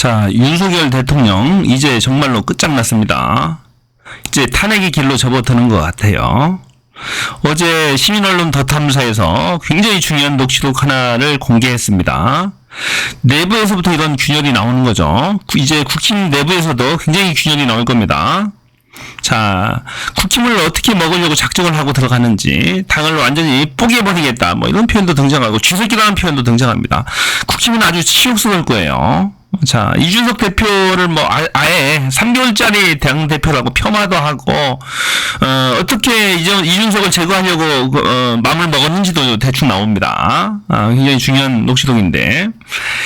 자, 윤석열 대통령 이제 정말로 끝장났습니다. 이제 탄핵의 길로 접어드는 것 같아요. 어제 시민언론 더 탐사에서 굉장히 중요한 녹취록 하나를 공개했습니다. 내부에서부터 이런 균열이 나오는 거죠. 이제 국힘 내부에서도 굉장히 균열이 나올 겁니다. 자, 국힘을 어떻게 먹으려고 작정을 하고 들어가는지, 당을 완전히 포기해버리겠다, 뭐 이런 표현도 등장하고, 쥐새끼라는 표현도 등장합니다. 국힘은 아주 치욕스러울 거예요. 자, 이준석 대표를 뭐 아예 3개월짜리 당대표라고 폄하도 하고, 어떻게 이준석을 제거하려고 마음을 먹었는지도 대충 나옵니다. 굉장히 중요한 녹취록인데,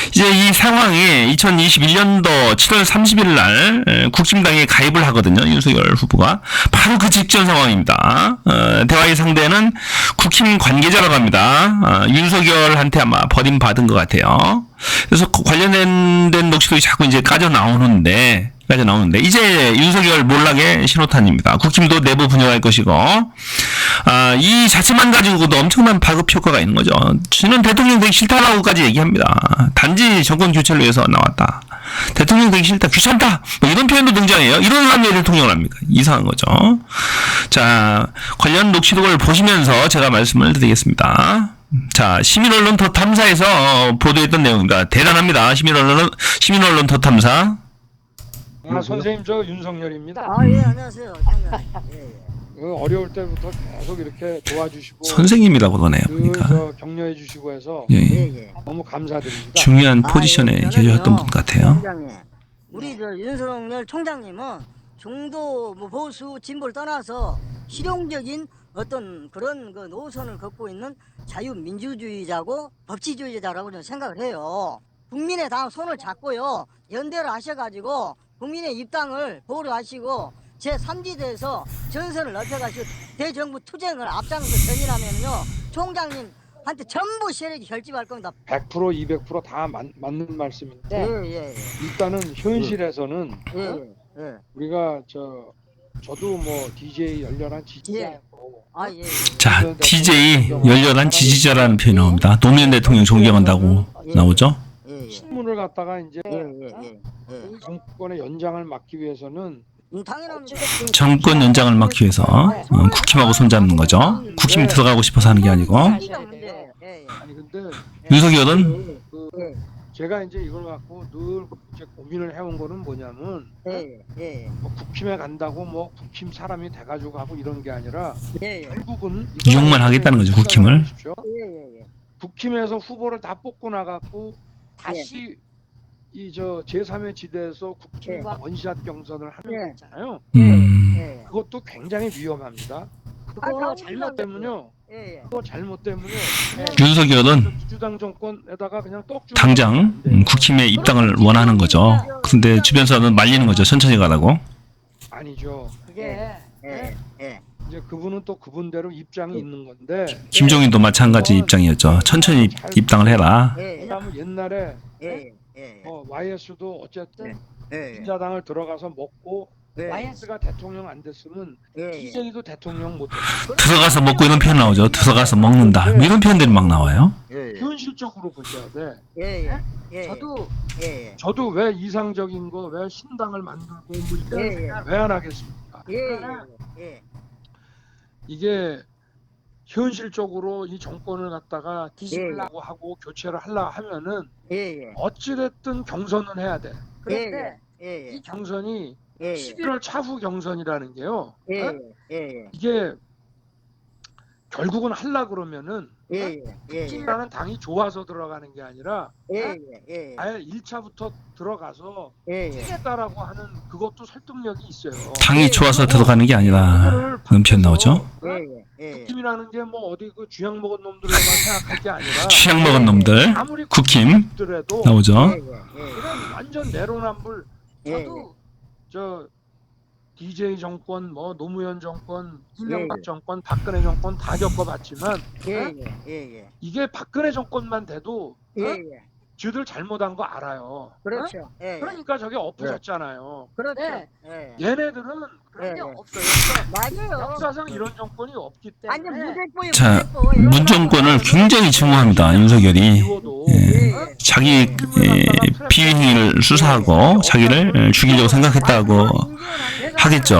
이제 이 상황이 2021년도 7월 30일 날 국힘당에 가입을 하거든요. 윤석열 후보가. 바로 그 직전 상황입니다. 대화의 상대는 국힘 관계자라고 합니다. 윤석열한테 아마 버림받은 것 같아요. 그래서 관련된 녹취록이 자꾸 이제 까져 나오는데 이제 윤석열 몰락의 신호탄입니다. 국힘도 내부 분열할 것이고, 이 자체만 가지고도 엄청난 파급 효과가 있는 거죠. 저는 대통령 되기 싫다라고까지 얘기합니다. 단지 정권 교체를 위해서 나왔다. 대통령 되기 싫다, 귀찮다, 뭐 이런 표현도 등장해요. 이런 사람이 왜 대통령을 합니까? 이상한 거죠. 자, 관련 녹취록을 보시면서 제가 말씀을 드리겠습니다. 자, 시민언론 더 탐사에서 보도했던 내용입니다. 대단합니다. 시민언론 더 탐사. 선생님, 저 윤석열입니다. 예, 안녕하세요. 어려울 때부터 계속 이렇게 도와주시고 선생님이라고 그러네요. 그러니까 저 격려해 주시고 해서 예. 너무 감사드립니다. 중요한 포지션에 계셨던 분 같아요. 총장님, 우리 저 윤석열 총장님은 중도 뭐 보수 진보를 떠나서 실용적인 어떤 그런 그 노선을 걷고 있는 자유민주주의자고 법치주의자라고 저는 생각을 해요. 국민의 당 손을 잡고요, 연대를 하셔가지고 국민의 입당을 보호하시고 제3지대에서 전선을 넓혀가시고 대정부 투쟁을 앞장서 전이라면요, 총장님한테 전부 세력이 결집할 겁니다. 100% 200% 다 맞는 말씀인데 예. 일단은 현실에서는 예. 우리가 저도 뭐 DJ 열렬한 지지자고 예. 자, DJ 열렬한 지지자라는 표현이 나옵니다. 노무현 대통령 존경한다고 나오죠? 신문을 갖다가 이제 예. 정권의 연장을 막기 위해서는 당연합니다. 정권 연장을 막기 위해서 국힘하고 손잡는 거죠. 국힘이 들어가고 싶어서 하는 게 아니고. 아니 근데 윤석열은 제가 이제 이걸 갖고 늘 이제 고민을 해온 거는 뭐냐면 뭐 국힘에 간다고 뭐 국힘 사람이 돼가지고 하고 이런 게 아니라 결국은 이용만 하겠다는 거죠, 국힘을. 국힘에서 후보를 다 뽑고 나갔고 다시 이 제3의 지대에서 국힘과 원샷 경선을 하는 거잖아요. 그것도 굉장히 위험합니다. 그거 잘못되면요. 그거 잘못되면요. 윤석열은 민주당 정권에다가 그냥 떡 당장 국힘에 입당을 원하는 거죠. 그런데 주변에서는 말리는 거죠. 천천히 가라고. 아니죠. 그게 이제 그분은 또 그분대로 입장이 있는 건데. 김종인도 마찬가지 입장이었죠. 천천히 입당을 해라. 왜냐하면 옛날에 YS도 어쨌든 민자당을 들어가서 먹고 YS가 대통령 안 됐으면 DJ도 대통령 못 됐어요. 들어가서 먹고 이런 표현 나오죠. 들어가서 먹는다. 뭐 이런 표현들이 막 나와요. 현실적으로 보셔야 돼. 저도 왜 이상적인 거, 왜 신당을 만들고 뭐 이런 왜 안 하겠습니까? 이게 현실적으로 이 정권을 갖다가 뒤집으려고 하고 교체를 하려고 하면은 어찌됐든 경선은 해야 돼. 이 경선이 11월 차후 경선이라는 게요. 이게 결국은 하려고 그러면은 국힘이라는 당이 좋아서 들어가는 게 아니라 아예 1차부터 들어가서 하겠다라고 하는 그것도 설득력이 있어요. 당이 좋아서 들어가는 게 아니라 그런 표현 나오죠. 국힘이라는 게 뭐 어디 그 쥐약 먹은 놈들로만 생각할 게 아니라 취향 먹은 놈들, 아무리 국힘 국힘들에도 나오죠. 그런 완전 내로남불. 저도 DJ 정권, 뭐 노무현 정권, 이명박 정권, 박근혜 정권 다 겪어봤지만 이게 박근혜 정권만 돼도 쥐들 잘못한 거 알아요. 그렇죠. 그러니까 저게 엎어졌잖아요. 그렇죠. 얘네들은 그런 게 없어요. 맞아요. 역사상 이런 정권이 없기 때문에 자, 문정권을 굉장히 증오합니다. 윤석열이. 자기 비위행위를 수사하고 자기를 죽이려고 생각했다고 하겠죠.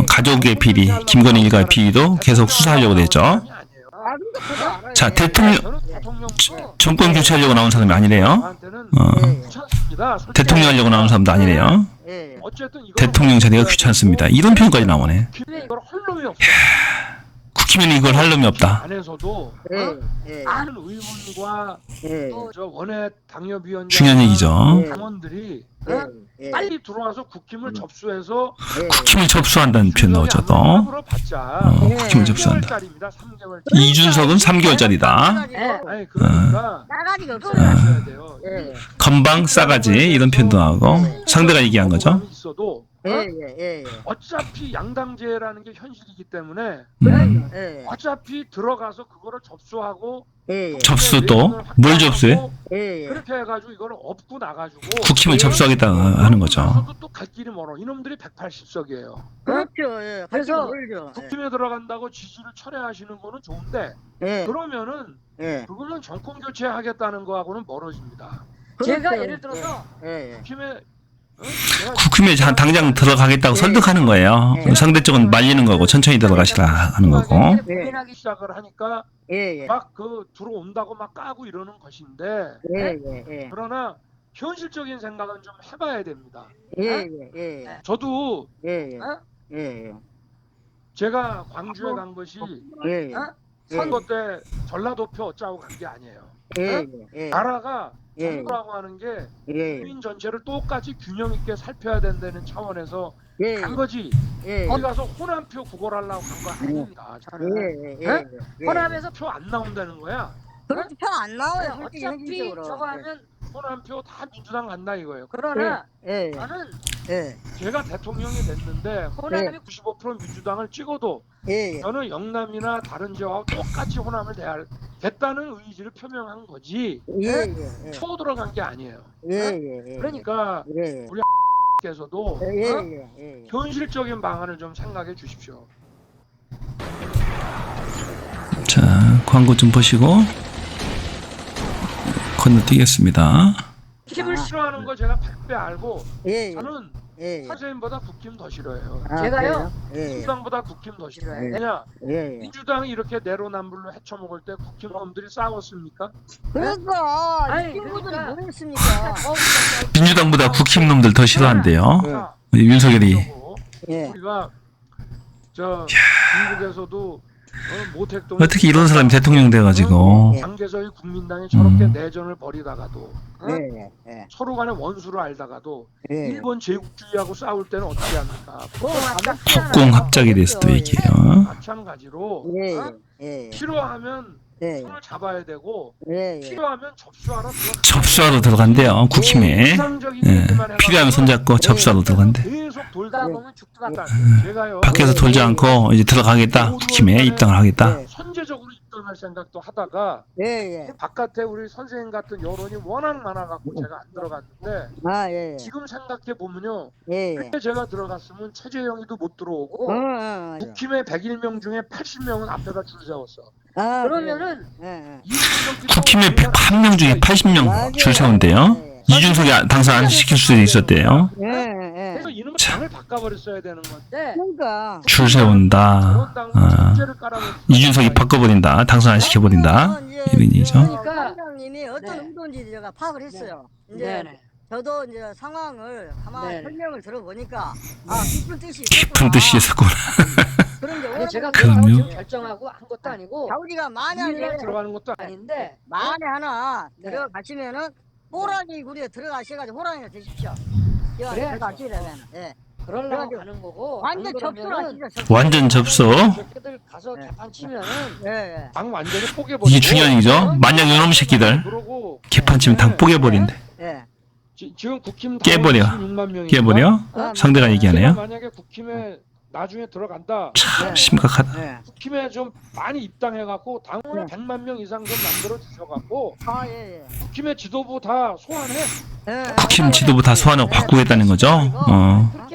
가족의 비리, 김건희 일가의 비위도 계속 수사하려고 됐죠. 자, 정권 교체하려고 나온 사람이 아니래요. 대통령 하려고 나온 사람도 아니래요. 대통령 자리가 귀찮습니다. 이런 표현까지 나오네. 국힘에는 이걸 할 놈이 없다. 안에서도 많은 의원과 저 원외 당협위원장 중요한 얘기죠. 당원들이 빨리 들어와서 국힘을 접수해서 국힘을 접수한다는 표현 나오죠. 또 국힘을 접수한다. 이준석은 3개월짜리다. 아니 그러니까 나가지가 없어요. 하셔야 돼요. 건방 싸가지 이런 표현도 나오고 상대가 얘기한 거죠. 있어도 어차피 양당제라는 게 현실이기 때문에 어차피 들어가서 그거를 접수하고 접수도 뭘 접수해? 그렇게 해가지고 이걸 업고 나가지고 국힘을 접수하겠다 하는 거죠. 또 갈 길이 멀어. 이놈들이 180석이에요. 그렇죠. 그래서 국힘에 들어간다고 지지를 철회하시는 거는 좋은데 그러면은 그거는 정권 교체하겠다는 거하고는 멀어집니다. 제가 예를 들어서 국힘에 국힘에 당장 들어가겠다고 설득하는 거예요. 상대쪽은 말리는 거고 천천히 들어가시라 하는 거고. 시작을 하니까 막 그 들어온다고 막 까고 이러는 것인데 그러나 현실적인 생각은 좀 해봐야 됩니다. 저도 제가 광주에 간 것이 선거 때 전라도표 어쩌고 간 게 아니에요. 나라가 정부라고 하는 게 국민 전체를 똑같이 균형 있게 살펴야 된다는 차원에서 간 거지. 거기 가서 호남표 구걸하려고 간 거 아닙니다. 호남에서 표 안 나온다는 거야. 그렇게 표안 나와요. 솔직히 어차피 현실적으로. 저거 하면 호남표 다 민주당 간다 이거예요. 그러나 예. 저는 제가 대통령이 됐는데 호남이 95% 민주당을 찍어도 저는 영남이나 다른 지역하고 똑같이 호남을 대하겠다는 의지를 표명한 거지 쳐 들어간 게 아니에요. 그러니까 우리 께서도 현실적인 방안을 좀 생각해 주십시오. 자, 광고 좀 보시고 건너뛰겠습니다. 국힘을 싫어하는 거 제가 100배 알고 저는 사제인보다 국힘 더 싫어해요. 제가요 민주당보다 국힘 더 싫어해요. 왜냐? 민주당이 이렇게 내로남불로 헤쳐먹을 때 국힘 놈들이 싸웠습니까? 그러니까 아니, 친구들이 그러니까. 뭐랬습니까? 민주당보다 국힘 놈들 더 싫어한대요. 윤석열이. 우리가 저 중국에서도 모택동 어떻게 이런 사람이 대통령 돼가지고 장개서의 국민당이 저렇게 내전을 벌이다가도 서로 간에 원수를 알다가도 일본 제국주의하고 싸울 때는 어떻게 합니까? 국공합작에 대해서도 얘기해요. 마찬가지로 필요하면 네. 손을 잡아야 되고 예, 예. 필요하면 접수하러 들어가. 접수하러 들어간대요. 국힘에. 예, 필요하면 손잡고 접수하러 들어간대. 계속 돌다 보면 죽다가 제가요. 밖에서 돌지 않고 이제 들어가겠다. 국힘에 입당을 하겠다. 선제적으로 입당할 생각도 하다가 예, 예. 바깥에 우리 선생님 같은 여론이 워낙 많아갖고 제가 안 들어갔는데 아, 예, 예. 지금 생각해 보면요. 예, 예. 그때 제가 들어갔으면 최재형이도 못 들어오고 맞아. 국힘의 101명 중에 80명은 앞에다 줄 세웠어. 아, 그러면은 예, 예. 국힘에 101명 중에 80명 줄 세운대요. 이준석이 당선 안 시킬 수도 있었대요. 예, 예. 그래서 이놈의 당을 바꿔버렸어야 되는 건데 그러니까. 줄 세운다. 이준석이 바꿔버린다. 당선 안 시켜버린다. 이런 얘기죠. 그러니까 회장님이 어떤 네. 의도인지 제가 파악을 했어요. 이제 네네. 저도 이제 상황을 가만히 네네. 설명을 들어보니까 아 깊은 뜻이 깊은 뜻이 있었구나. 그런데 아니 제가 그럼요. 그거 지금 결정하고 한 것도 아니고 자우리가 만약에 들어가는 것도 아닌데 만에 하나 네. 들어가시면은 호랑이 구리에 들어가셔가지고 호랑이가 되십시오. 그래. 들어가시려면 예. 그러려고 그래가지고 가는 거고 완전 안 접수라 그러면은 진짜 접수. 완전 접수. 새끼들 가서 개판 치면은 예, 예. 당 완전히 포개버리고 이게 중요한 얘기죠. 만약 이놈 새끼들 그러고 개판 치면 당 뽀개버린대. 예. 지금 국힘 깨버려. 6만 명이 깨버려? 상대가 얘기하네요. 만약에 국힘에 나중에 들어간다. 참 심각하다. 예. 국힘에 좀 많이 입당해갖고 당원을 100만 명 이상 좀 만들어 주셔갖고 아, 예, 예. 국힘의 지도부 다 소환해. 예. 국힘 지도부 다 소환하고 바꾸겠다는 거죠.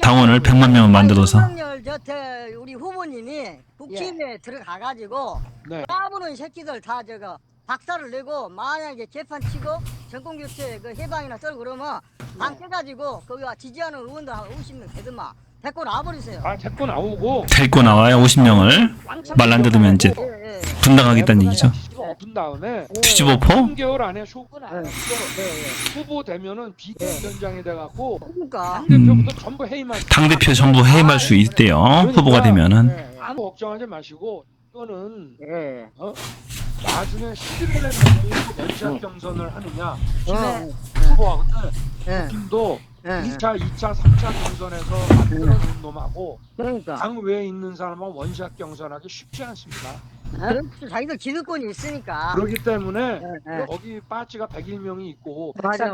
당원을 100만 명을 만들어서. 윤석열 저태 우리 후보님이 국힘에 들어가가지고 네. 까부는 새끼들 다 저거 박살을 내고 만약에 재판 치고 정권 교체 그 해방이나 썰고 그러면 당 깨가지고 거기 지지하는 의원들 한 50명 되더만 데리고 나와버리세요. 아, 데리고 나오고 데리고 나와요 50명을 말 안 들으면 이제 예, 예. 분당하겠다는 얘기죠. 뒤집어 엎은 다음에 뒤집어 퍼? 3개월 안에 예. 후보 되면은 비대위원장이 돼갖고 그러니까 당대표부터 전부 해임할 당대표 전부 해임할 수 있대요. 후보가 되면은. 예, 아무 걱정하지 마시고 이거는 예. 나중에 11월에 연시한 경선을 하느냐 어, 후보하고 예. 느낌도 예. 1차, 2차, 3차 경선에서 만들어준 놈하고 그러니까 당 외에 있는 사람하고 원샷 경선하기 쉽지 않습니다. 그렇죠. 자기들 기득권이 있으니까. 그렇기 때문에 예. 여기 빠지가 101명이 있고 맞아.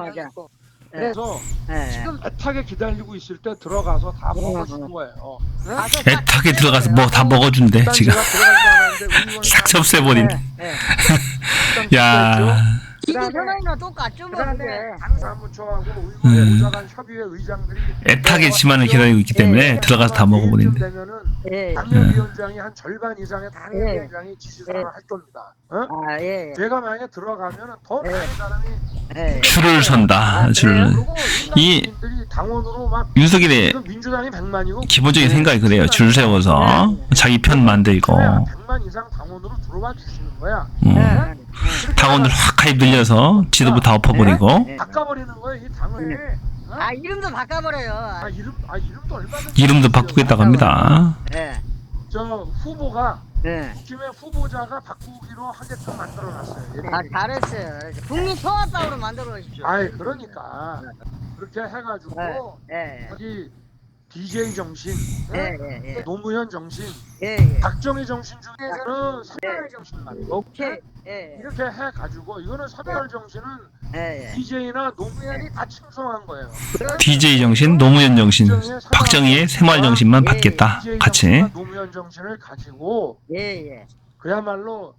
그래서 예. 지금 애타게 기다리고 있을 때 들어가서 다 먹어주는 거예요. 가서 애타게 들어가서 뭐 다 먹어준대 일단 지금. 제가 들어가지 않았는데 의원 싹 접수해버린. 예. 야. 기득 현황이나 똑같죠 뭐 그게. 당 사무처하고 의원 보좌관 협의회 의장들이 애타게 지만을 기다리고 있기 때문에 들어가서 다 먹어버린대. 되면은 예. 당협위원장이 한 절반 이상의 예. 당협위원장이 지시사항을 할 겁니다. 어? 아 예. 제가 만약에 들어가면은 더 많은 사람이 예. 줄을 선다. 줄. 그리고 이 인간들이 당원으로 막 윤석열의 지금 민주당이 100만이고 기본적인 생각이 그래요. 줄 세워서 자기 편 만들고 100만 이상 당원으로 들어와 주시는 거야. 당원들 확 가입 늘려서 지도부 다 엎어버리고 바꿔버리는 거야 이 당을. 어? 아 이름도 바꿔버려요. 이름도 얼마든지. 이름도 바꾸겠다고 합니다. 예. 저 후보가 예. 국힘의 후보자가 바꾸기로 하게끔 만들어놨어요. 아 잘했어요. 국민 통합당으로 만들어 주십시오. 아이 그러니까 그렇게 해가지고 예. 여기 DJ 정신, 예. 예. 노무현 정신, 예. 박정희 정신 중에서는 선별 정신만 오케이. 예. 이렇게 해가지고 이거는 선별 정신은 예. DJ나 노무현이 다 칭송한 거예요. DJ 정신, 노무현 정신, 박정희의 새마을 정신만 받겠다. DJ 같이. 정신과 노무현 정신을 가지고 예. 그야말로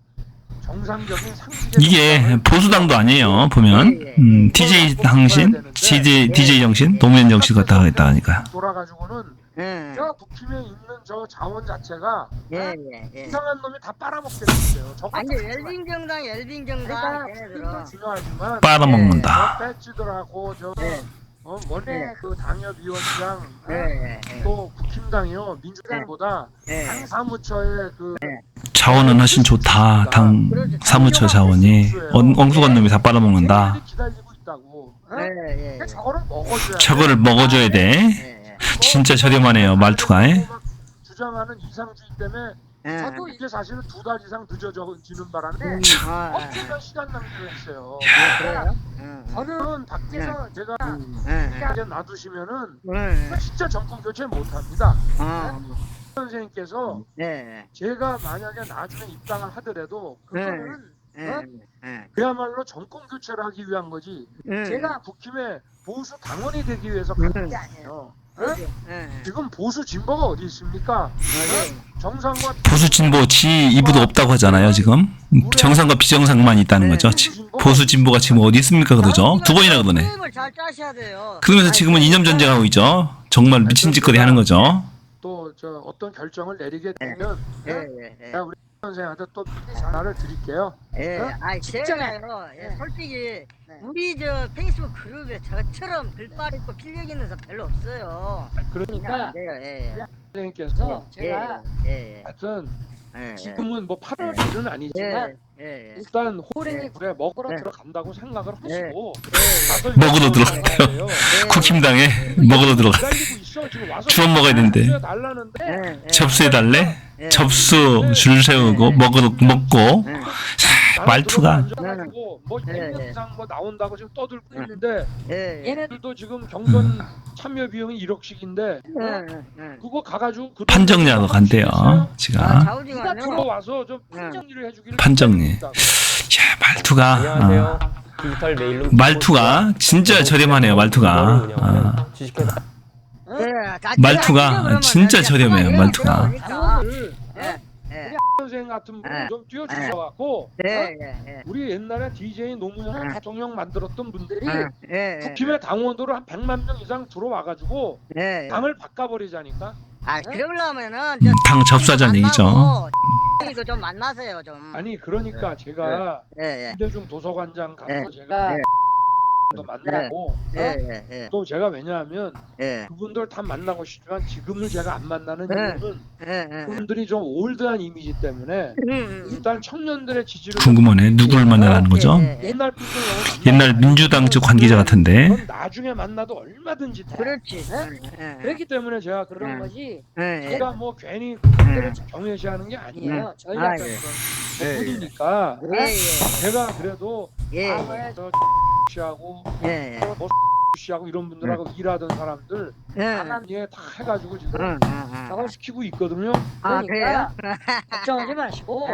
정상적인 상식의 이게 정당을 보수당도 아니에요. 보면 DJ 당신, DJ 정신, 노무현 정신 갖다 하겠다 하니까. 돌아가지고는 예. 저 국힘에 있는 저 자원 자체가 예. 이상한 놈이 다 빨아먹게 됐어요. 저거 아니 엘빈 정당 그러니까 얘네들어. 중요하지만 빨아먹는다. 배지들하고 저 네. 원내 네. 그 당협위원장 예. 또 국힘당이요 민주당보다 예. 당 사무처의 그 자원은 훨씬 좋다. 당 사무처 자원이 엉뚱한 놈이 다 빨아먹는다. 사람들이 기다리고 있다고. 예. 근데 저거를 먹어줘야 돼. 저거를 먹어줘야 돼. 예. 진짜 저렴하네요. 말투가. 주장하는 이상주의 때문에 저도 이게 사실은 2달 이상 늦어지는 바람에 아, 엄청난 시간 낭비를 했어요. 그래요? 저는 밖에서 제가 예. 이렇게 놔두시면은 예. 진짜 정권 교체 못합니다. 아. 선생님께서 예. 제가 만약에 나중에 입당을 하더라도 그거는 예. 그야말로 정권 교체를 하기 위한 거지 예. 제가 국힘의 보수 당원이 되기 위해서 가는 게 아니에요. 예. 지금 보수 진보가 어디 있습니까? 정상과 보수 진보 지 이부도 없다고 하잖아요. 지금 정상과 비정상만 있다는 거죠. 보수 진보가 지금 어디 있습니까? 그러죠. 두 번이나 그러네. 계획을 잘 짜셔야 돼요. 그러면서 지금은 이념 전쟁하고 있죠. 정말 미친 짓거리 하는 거죠. 또 저 어떤 결정을 내리게 되면 예. 제가 우리 선생한테 또 전화를 드릴게요. 예. 아, 제가요. 예. 솔직히 우리 저 페이스북 그룹에 저처럼 글빨 있고 필력 있는 사람 별로 없어요. 그러니까 예. 선생님께서 제가 예. 하여튼 예. 지금은 뭐 8월 일은 아니지만 예. 일단 호랭이 그래 먹으러 네. 들어간다고 생각을 하시고 먹으러 들어간대요. 국힘당에 먹으러 들어가. 기다리고 있어 지금 와서 주워 먹어야 된대. 달라는데 접수해달래? 접수 줄 세우고 먹고 말투가 뭐 100년 이상 뭐 나온다고 지금 떠들고 있는데 예. 얘네들도 지금 경선 참여 비용이 1억씩인데 그거 가가지고 그 판정리하러 간대요. 지가 좌우지간요. 들어와서 좀 판정리를 해주기를 판정리. 기다리고 야 말투가 안녕하세요. 디지털 메일로 말투가 진짜 저렴하네요. 말투가 주식회사 말투가 진짜 저렴해요. 말투가. 당원을 예. 선생 같은 분을 좀 띄워주셔갖고 우리 옛날에 DJ 노무현 대통령 만들었던 분들이 국힘의 당원으로 한 100만 명 이상 들어와가지고 당을 바꿔버리자니까. 아, 그러려면은 당 접수하자는 얘기죠. 이거 좀 만나세요 좀. 아니 그러니까 제가 예. 김대중 도서관장 가서 네. 제가 네. 도 만나고 예. 또 제가 왜냐하면 예. 그분들 다 만나고 싶지만 지금은 제가 안 만나는 네. 이유는 예. 그분들이 좀 올드한 이미지 때문에 일단 청년들의 지지를 궁금하네. 누구를 만나라는 거죠? 옛날 분들 너무 옛날 민주당 쪽 관계자 같은데. 그건 나중에 만나도 얼마든지 돼. 그렇지. 그렇기 때문에 제가 그런 그런 네. 거지. 제가 뭐 괜히 그분들을 경외시하는 게 아니에요. 아니에요. 전략 예. 그런 분이니까 예. 제가 그래도 예. 과거에 저 씨하고 예. 뭐 씨하고 이런 분들하고 일하던 사람들 예. 다 해가지고 지금 저걸 시키고 있거든요. 아, 그래요? 그러니까 걱정하지 마시고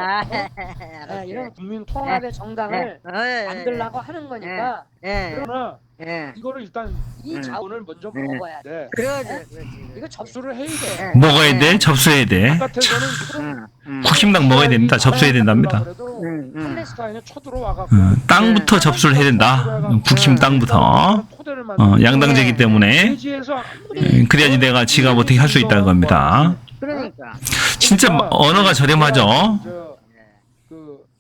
이런 국민 통합의 정당을 만들라고 하는 거니까 그러나 예. 이거를 일단 이 자원을 먼저 먹어야 돼. 그러지. 이거 접수를 해야 돼. 네. 먹어야 돼? 접수해야 돼? 바깥에서는 국힘당 먹어야 됩니다. 접수해야 된답니다. 팔레스타인에 쳐들어와갖고 땅부터 접수를 해야 된다. 국힘 땅부터. 토대를 양당제기 때문에. 대지에서 그래야지 내가 지갑 어떻게 할 수 있다는 겁니다. 그러니까. 진짜 언어가 저렴하죠.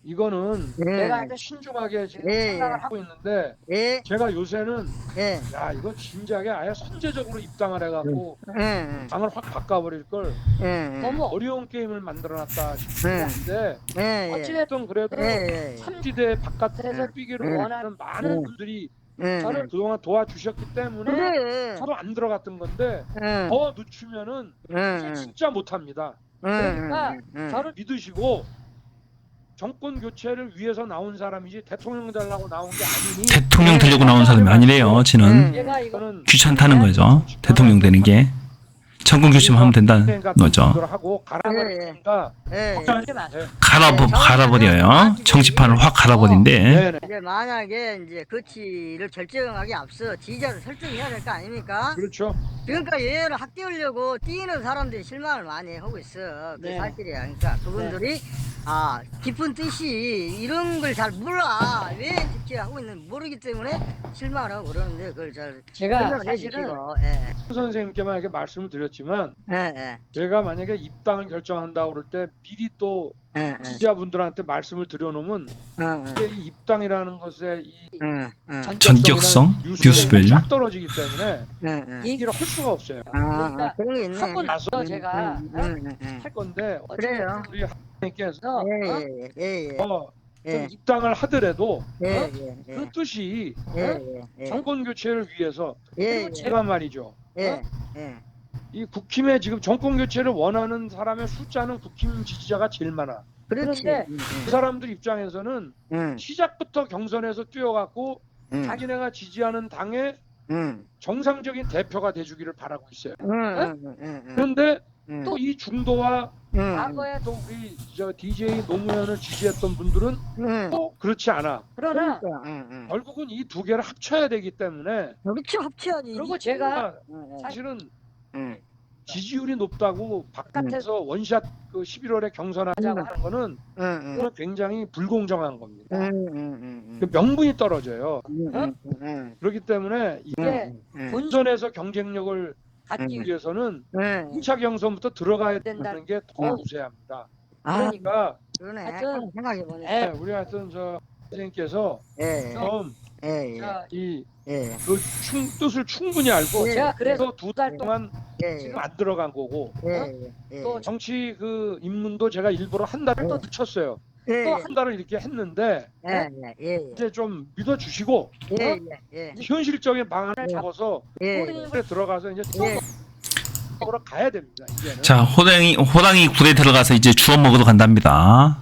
이거는 내가 내가 신중하게 지금 예. 생각을 하고 있는데 예. 제가 요새는 예. 야 이거 진작에 아예 선제적으로 입당을 해갖고 예. 당을 확 바꿔버릴 걸 예. 너무 어려운 게임을 만들어놨다 싶은데 예. 어찌됐든 그래도 예. 3지대 바깥에서 뛰기를 원하는 많은 분들이 저를 그동안 도와주셨기 때문에 그래. 저도 안 들어갔던 건데 예. 더 늦추면은 진짜 못합니다. 그러니까 저를 믿으시고 정권 교체를 위해서 나온 사람이지 대통령 되려고 나온 게 아니니 대통령 되려고 나온 사람이 아니래요. 지는 얘가 이거 귀찮다는 거죠. 대통령 되는 게. 정권 교체만 하면 된다는 거죠. 하고 갈아버리니까 걱정하지 마세요. 갈아버려요. 정치판을 확 갈아버린대. 이제 만약에 이제 거치를 결정하기 앞서 지지자를 설정해야 될 거 아닙니까? 그렇죠. 그러니까 얘를 확 띄우려고 뛰는 사람들이 실망을 많이 하고 있어. 그 네. 사실이야. 그러니까 그분들이 깊은 뜻이 이런 걸 잘 몰라. 왜 이렇게 하고 있는지 모르기 때문에 실망을 하고 그러는데 그걸 잘 제가 설명을 사실은 해주시고. 선생님께만 이렇게 말씀을 드렸지만 예. 제가 만약에 입당을 결정한다고 그럴 때 미리 또 지지자분들한테 말씀을 드려놓으면 이게 이 입당이라는 것에 이 전격성, 뉴스밸류. 쫙 떨어지기 때문에 얘기를 할 수가 없어요. 그런 게 있네. 하고 나서 제가 할 건데 그래요. 우리 하나님께서 예. 좀 입당을 하더라도 예. 그 뜻이 예. 정권 교체를 위해서 예. 제가 말이죠. 예. 이 국힘에 지금 정권 교체를 원하는 사람의 숫자는 국힘 지지자가 제일 많아. 그렇지. 그 사람들 입장에서는 시작부터 경선에서 뛰어갖고 자기네가 지지하는 당의 정상적인 대표가 돼주기를 바라고 있어요. 그런데 또 이 중도와 과거에 또 우리 DJ 노무현을 지지했던 분들은 또 그렇지 않아. 그러나 결국은 이 두 개를 합쳐야 되기 때문에 그렇죠. 합쳐야지. 그리고 제가 사실은 지지율이 높다고 바깥에서 원샷 그 11월에 경선하자고 하는 거는 그건 굉장히 불공정한 겁니다. 그 명분이 떨어져요. 그렇기 때문에 이게 본선에서 경쟁력을 갖기 위해서는 2차 경선부터 들어가야 된다는 게 더 우세합니다. 그러니까 그러네. 하여튼 생각해보네. 우리 하여튼 선생님께서 좀 그 뜻을 충분히 알고 제가 그래서 2달 동안 지금 안 들어간 거고 또 정치 그 입문도 제가 일부러 한 달을 또 늦췄어요. 또 한 달을 이렇게 했는데 이제 좀 믿어주시고 현실적인 방안을 잡아서 호랑이에 들어가서 이제 먹으러 가야 됩니다. 이제는. 자, 호랑이 굴에 들어가서 이제 주워 먹으러 간답니다.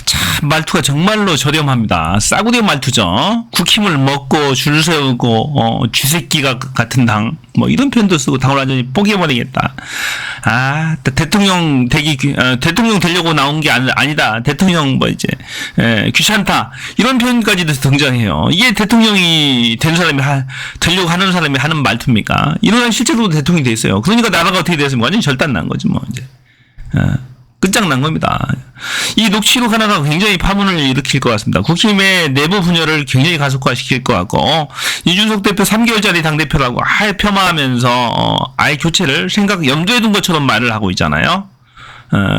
참, 말투가 정말로 저렴합니다. 싸구려 말투죠. 국힘을 먹고 줄 세우고, 쥐새끼가 같은 당, 뭐 이런 표현도 쓰고 당을 완전히 포기해버리겠다. 대통령 대통령 되려고 나온 게 아니다. 대통령 귀찮다. 이런 표현까지도 등장해요. 이게 대통령이 된 사람이 되려고 하는 사람이 하는 말투입니까? 이런 실제로도 대통령이 돼 있어요. 그러니까 나라가 어떻게 됐으면 완전히 절단난 거지 뭐 이제. 끝장난 겁니다. 이 녹취록 하나가 굉장히 파문을 일으킬 것 같습니다. 국힘의 내부 분열을 굉장히 가속화시킬 것 같고, 이준석 대표 3개월짜리 당대표라고 아예 폄하하면서 아예 교체를 염두에 둔 것처럼 말을 하고 있잖아요.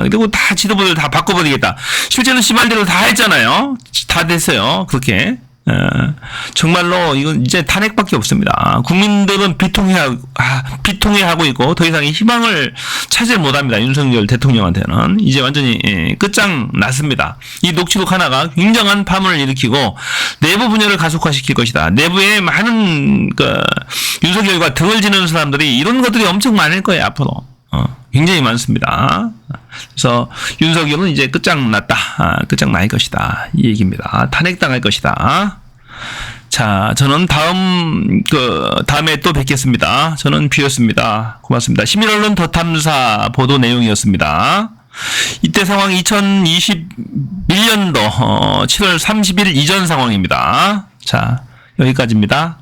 그리고 다 지도부를 다 바꿔버리겠다. 실제로 씨발대로 다 했잖아요. 다 됐어요. 그렇게. 정말로 이건 이제 탄핵밖에 없습니다. 국민들은 비통해하고 있고 더 이상 희망을 찾지 못합니다. 윤석열 대통령한테는 이제 완전히 끝장났습니다. 이 녹취록 하나가 굉장한 파문을 일으키고 내부 분열을 가속화시킬 것이다. 내부에 많은 윤석열과 등을 지는 사람들이 이런 것들이 엄청 많을 거예요. 앞으로 굉장히 많습니다. 그래서 윤석열은 이제 끝장났다. 끝장날 것이다. 이 얘기입니다. 탄핵당할 것이다. 자, 저는 다음에 또 뵙겠습니다. 저는 뷰였습니다. 고맙습니다. 시민언론 더 탐사 보도 내용이었습니다. 이때 상황 2021년도 7월 30일 이전 상황입니다. 자, 여기까지입니다.